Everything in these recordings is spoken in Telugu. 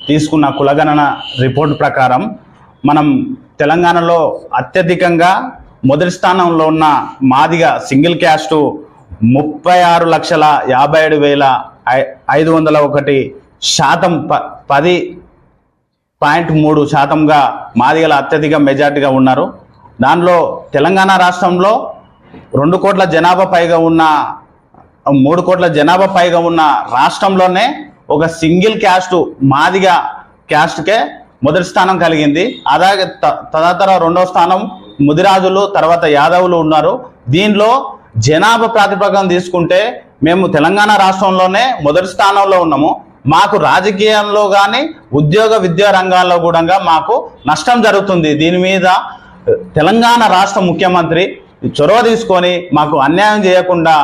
తీసుకున్న కులగణన రిపోర్ట్ ప్రకారం మనం తెలంగాణలో అత్యధికంగా మొదటి స్థానంలో ఉన్న మాదిగ సింగిల్ క్యాస్టు 36,57,501 శాతం 10.3%గా మాదిగల అత్యధిక మెజార్టీగా ఉన్నారు. దానిలో తెలంగాణ రాష్ట్రంలో 2 కోట్ల జనాభా పైగా ఉన్న 3 కోట్ల జనాభా పైగా ఉన్న రాష్ట్రంలోనే ఒక సింగిల్ క్యాస్ట్ మాదిగ క్యాస్ట్కే మొదటి స్థానం కలిగింది. అలాగే తదితర 2వ స్థానం ముదిరాజులు, తర్వాత యాదవులు ఉన్నారు. దీనిలో జనాభా ప్రాతిపదికన తీసుకుంటే మేము తెలంగాణ రాష్ట్రంలోనే మొదటి స్థానంలో ఉన్నాము. మాకు రాజకీయాల్లో కానీ ఉద్యోగ విద్యా రంగాల్లో కూడా మాకు నష్టం జరుగుతుంది. దీని మీద తెలంగాణ రాష్ట్ర ముఖ్యమంత్రి చొరవ తీసుకొని మాకు అన్యాయం చేయకుండా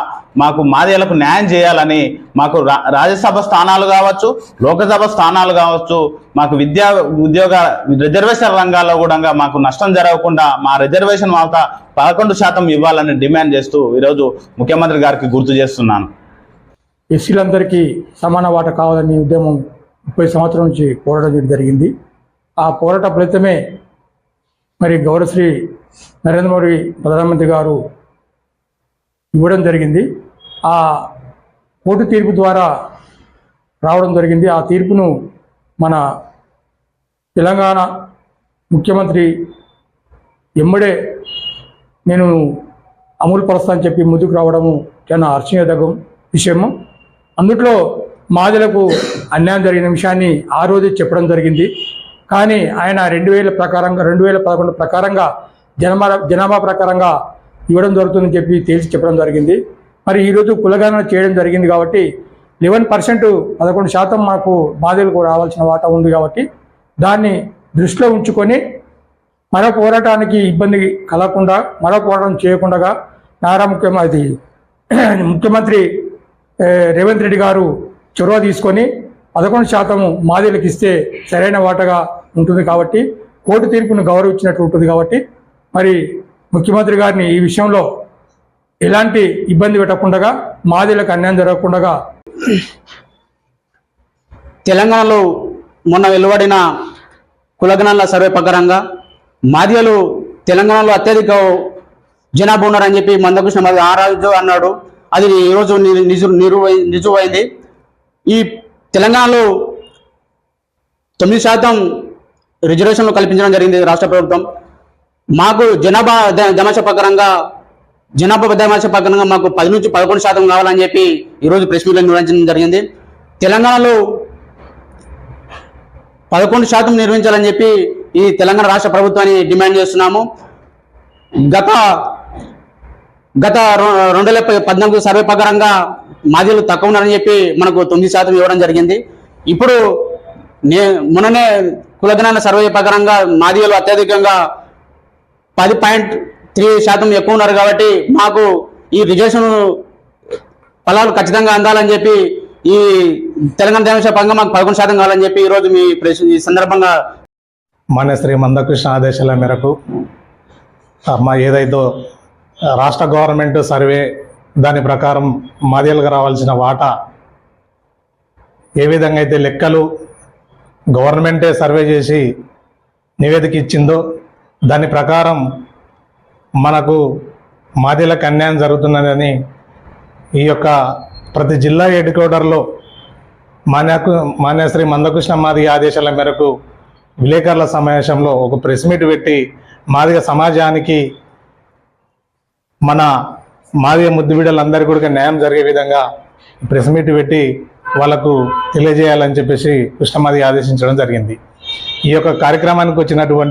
మాకు మాదిగలకు న్యాయం చేయాలని, మాకు రాజ్యసభ స్థానాలు కావచ్చు, లోకసభ స్థానాలు కావచ్చు, మాకు విద్యా ఉద్యోగ రిజర్వేషన్ రంగాల్లో కూడా మాకు నష్టం జరగకుండా మా రిజర్వేషన్ వాటా 11% ఇవ్వాలని డిమాండ్ చేస్తూ ఈరోజు ముఖ్యమంత్రి గారికి గుర్తు చేస్తున్నాను. ఎస్సీలందరికీ సమాన వాటా కావాలని ఉద్యమం 30 సంవత్సరాల నుంచి పోరాటం జరిగింది. ఆ పోరాట ఫలితమే మరి గౌరవశ్రీ నరేంద్ర మోడీ ప్రధానమంత్రి గారు ఇవ్వడం జరిగింది. ఆ కోర్టు తీర్పు ద్వారా రావడం జరిగింది. ఆ తీర్పును మన తెలంగాణ ముఖ్యమంత్రి ఎమ్మడే నేను అమలు పరుస్తానని చెప్పి ముందుకు రావడము చాలా హర్షణీయదగ్గ విషయము. అందుట్లో మాదిలకు అన్యాయం జరిగిన విషయాన్ని ఆ రోజే చెప్పడం జరిగింది. కానీ ఆయన 2011 ప్రకారంగా జనాభా ప్రకారంగా ఇవ్వడం జరుగుతుందని చెప్పి తేల్చి చెప్పడం జరిగింది. మరి ఈరోజు కులగణన చేయడం జరిగింది కాబట్టి 11%, 11% మాకు మాదిగలకు రావాల్సిన వాటా ఉంది కాబట్టి దాన్ని దృష్టిలో ఉంచుకొని మరో పోరాటానికి ఇబ్బంది కలగకుండా, మరో పోరాటం చేయకుండా ముఖ్యమంత్రి రేవంత్ రెడ్డి గారు చొరవ తీసుకొని 11% మాదిగలకు ఇస్తే సరైన వాటగా ఉంటుంది కాబట్టి, కోర్టు తీర్పును గౌరవించినట్టు ఉంటుంది కాబట్టి మరి ముఖ్యమంత్రి గారిని ఈ విషయంలో ఎలాంటి ఇబ్బంది పెట్టకుండా, మాదిగలకు అన్యాయం జరగకుండా తెలంగాణలో మొన్న వెలువడిన కులగణనల సర్వే ప్రకారంగా మాదిగలు తెలంగాణలో అత్యధిక జనాభా ఉన్నారని చెప్పి మందకృష్ణ మాది ఆ రాజు అన్నాడు. అది ఈరోజు నిజమైంది. ఈ తెలంగాణలో 9% రిజర్వేషన్లు కల్పించడం జరిగింది రాష్ట్ర ప్రభుత్వం. మాకు జనాభా జమాషా ప్రకారంగా మాకు 10 నుంచి 11% కావాలని చెప్పి ఈరోజు ప్రెస్ మీట్లో నిర్వహించడం జరిగింది. తెలంగాణలో 11% నిర్వహించాలని చెప్పి ఈ తెలంగాణ రాష్ట్ర ప్రభుత్వాన్ని డిమాండ్ చేస్తున్నాము. గత 2014 సర్వే ప్రకారంగా మాదిగలు తక్కువ ఉన్నారని చెప్పి మనకు 9% ఇవ్వడం జరిగింది. ఇప్పుడు మొన్ననే కులగణన సర్వే ప్రకారంగా మాదిగలు అత్యధికంగా 10.3% ఎక్కువ ఉన్నారు కాబట్టి మాకు ఈ రిజర్వేషన్ ఫలాలు ఖచ్చితంగా అందాలని చెప్పి ఈ తెలంగాణ జనసేన పరంగా మాకు 11% కావాలని చెప్పి ఈరోజు ఈ సందర్భంగా మాన్య శ్రీ మందకృష్ణ ఆదేశాల మేరకు ఏదైతే రాష్ట్ర గవర్నమెంట్ సర్వే దాని ప్రకారం మాదిగలకు రావాల్సిన వాటా ఏ విధంగా అయితే లెక్కలు గవర్నమెంటే సర్వే చేసి నివేదిక ఇచ్చిందో దాని ప్రకారం మనకు మాదిగలకు అన్యాయం జరుగుతున్నదని ఈ యొక్క ప్రతి జిల్లా హెడ్ క్వార్టర్లో మాన్య శ్రీ మందకృష్ణ మాదిగ ఆదేశాల మేరకు విలేకరుల సమావేశంలో ఒక ప్రెస్ మీట్ పెట్టి మాదిగ సమాజానికి మన మాదిగ ముద్దుబిడ్డలందరికీ కూడా న్యాయం జరిగే విధంగా ప్రెస్ మీట్ పెట్టి వాళ్ళకు తెలియజేయాలని చెప్పేసి కృష్ణ మాదిగ ఆదేశించడం జరిగింది. ఈ యొక్క కార్యక్రమానికి వచ్చినటువంటి